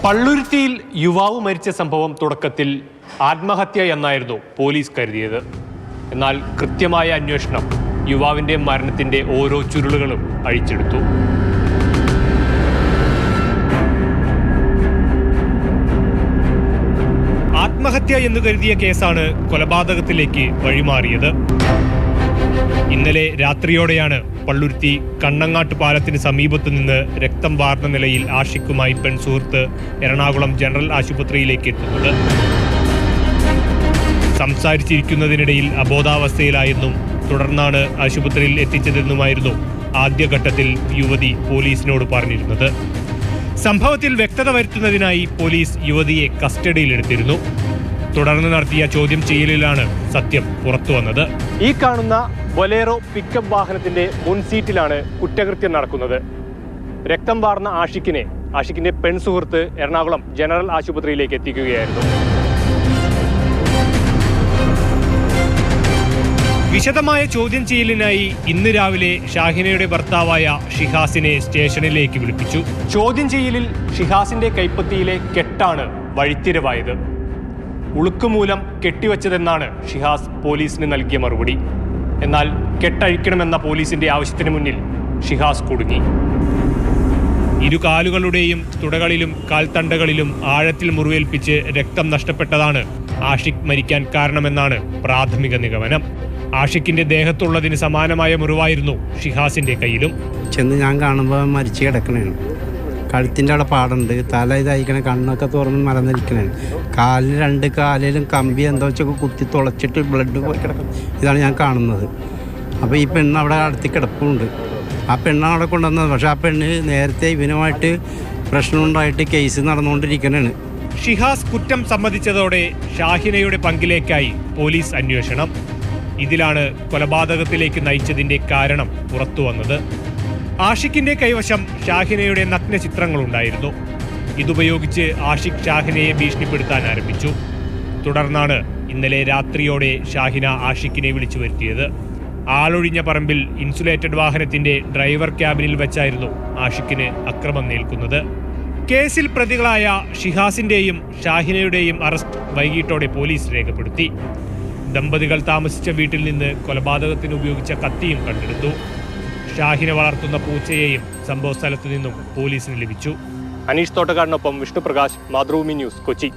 പള്ളുരുത്തിയിൽ യുവാവ് മരിച്ച സംഭവം തുടക്കത്തിൽ ആത്മഹത്യ എന്നായിരുന്നു പോലീസ് കരുതിയത്. എന്നാൽ കൃത്യമായ അന്വേഷണം യുവാവിന്റെ മരണത്തിന്റെ ഓരോ ചുരുളുകളും അഴിച്ചെടുത്തു. ആത്മഹത്യ എന്ന് കരുതിയ കേസാണ് കൊലപാതകത്തിലേക്ക് വഴിമാറിയത്. ഇന്നലെ രാത്രിയോടെയാണ് പള്ളുരുത്തി കണ്ണങ്ങാട്ട് പാലത്തിന് സമീപത്തു നിന്ന് രക്തം വാർന്ന നിലയിൽ ആഷിഖുമായി പെൺസുഹൃത്ത് എറണാകുളം ജനറൽ ആശുപത്രിയിലേക്ക് എത്തുന്നത്. സംസാരിച്ചിരിക്കുന്നതിനിടയിൽ അബോധാവസ്ഥയിലായെന്നും തുടർന്നാണ് ആശുപത്രിയിൽ എത്തിച്ചതെന്നുമായിരുന്നു ആദ്യഘട്ടത്തിൽ യുവതി പോലീസിനോട് പറഞ്ഞിരുന്നത്. സംഭവത്തിൽ വ്യക്തത വരുത്തുന്നതിനായി പോലീസ് യുവതിയെ കസ്റ്റഡിയിലെടുത്തിരുന്നു. തുടർന്ന് നടത്തിയ ചോദ്യം ചെയ്യലിലാണ് സത്യം പുറത്തുവന്നത്. ഈ കാണുന്ന ബൊലേറോ പിക്കപ്പ് വാഹനത്തിന്റെ മുൻസീറ്റിലാണ് കുറ്റകൃത്യം നടക്കുന്നത്. രക്തം വാർന്ന ആഷിഖിന്റെ പെൺസുഹൃത്ത് എറണാകുളം ജനറൽ ആശുപത്രിയിലേക്ക് എത്തിക്കുകയായിരുന്നു. വിശദമായ ചോദ്യം ചെയ്യലിനായി ഇന്ന് രാവിലെ ഷാഹിനയുടെ ഭർത്താവായ ഷിഹാസിനെ സ്റ്റേഷനിലേക്ക് വിളിപ്പിച്ചു. ചോദ്യം ചെയ്യലിൽ ഷിഹാസിന്റെ കൈപ്പത്തിയിലെ കെട്ടാണ് വഴിത്തിരിവായത്. ഉളുക്കുമൂലം കെട്ടിവെച്ചതെന്നാണ് ഷിഹാസ് പോലീസിന് നൽകിയ മറുപടി. എന്നാൽ കെട്ടഴിക്കണമെന്ന പോലീസിന്റെ ആവശ്യത്തിന് മുന്നിൽ ഷിഹാസ് കുടുങ്ങി. ഇരു കാലുകളുടെയും തുടകളിലും കാൽത്തണ്ടകളിലും ആഴത്തിൽ മുറിവേൽപ്പിച്ച് രക്തം നഷ്ടപ്പെട്ടതാണ് ആഷിഖ് മരിക്കാൻ കാരണമെന്നാണ് പ്രാഥമിക നിഗമനം. ആഷിഖിന്റെ ദേഹത്തുള്ളതിന് സമാനമായ മുറിവായിരുന്നു ഷിഹാസിന്റെ കയ്യിലും. ചെന്ന് ഞാൻ കാണുമ്പോൾ മരിച്ചു കിടക്കണേണ്. കഴുത്തിൻ്റെ അവിടെ പാടുണ്ട്, തല ഇതായിക്കണേ, കണ്ണൊക്കെ തുറന്ന് മലന്നിരിക്കണേ, കാലിൽ രണ്ട് കാലിലും കമ്പി എന്തോ വെച്ചൊക്കെ കുത്തി തുളച്ചിട്ട് ബ്ലഡ് പോയി കിടക്കും. ഇതാണ് ഞാൻ കാണുന്നത്. അപ്പോൾ ഈ പെണ്ണ് അവിടെ അടുത്ത് കിടപ്പുണ്ട്. ആ പെണ്ണാണ് അവിടെ കൊണ്ടുവന്നത്. പക്ഷെ ആ പെണ്ണ് നേരത്തെ ഇവനുമായിട്ട് പ്രശ്നമുണ്ടായിട്ട് കേസ് നടന്നുകൊണ്ടിരിക്കണേണ്. ഷിഹാസ് കുറ്റം സമ്മതിച്ചതോടെ ഷാഹിനയുടെ പങ്കിലേക്കായി പോലീസ് അന്വേഷണം. ഇതിലാണ് കൊലപാതകത്തിലേക്ക് നയിച്ചതിന്റെ കാരണം പുറത്തുവന്നത്. ആഷിഖിന്റെ കൈവശം ഷാഹിനയുടെ നഗ്ന ചിത്രങ്ങളുണ്ടായിരുന്നു. ഇതുപയോഗിച്ച് ആഷിഖ് ഷാഹിനയെ ഭീഷണിപ്പെടുത്താൻ ആരംഭിച്ചു. തുടർന്നാണ് ഇന്നലെ രാത്രിയോടെ ഷാഹിന ആഷിഖിനെ വിളിച്ചു വരുത്തിയത്. ആളൊഴിഞ്ഞ പറമ്പിൽ ഇൻസുലേറ്റഡ് വാഹനത്തിന്റെ ഡ്രൈവർ ക്യാബിനിൽ വെച്ചായിരുന്നു ആഷിഖിന് അക്രമം നേൽക്കുന്നത്. കേസിൽ പ്രതികളായ ഷിഹാസിന്റെയും ഷാഹിനയുടെയും അറസ്റ്റ് വൈകിട്ടോടെ പോലീസ് രേഖപ്പെടുത്തി. ദമ്പതികൾ താമസിച്ച വീട്ടിൽ നിന്ന് കൊലപാതകത്തിന് ഉപയോഗിച്ച കത്തിയും കണ്ടെടുത്തു. ഷാഹിന വളർത്തുന്ന പൂച്ചയെയും സംഭവ സ്ഥലത്തു നിന്നും പോലീസിന് ലഭിച്ചു. അനീഷ് തോട്ടക്കാടിനൊപ്പം വിഷ്ണുപ്രകാശ്, മാതൃഭൂമി ന്യൂസ്, കൊച്ചി.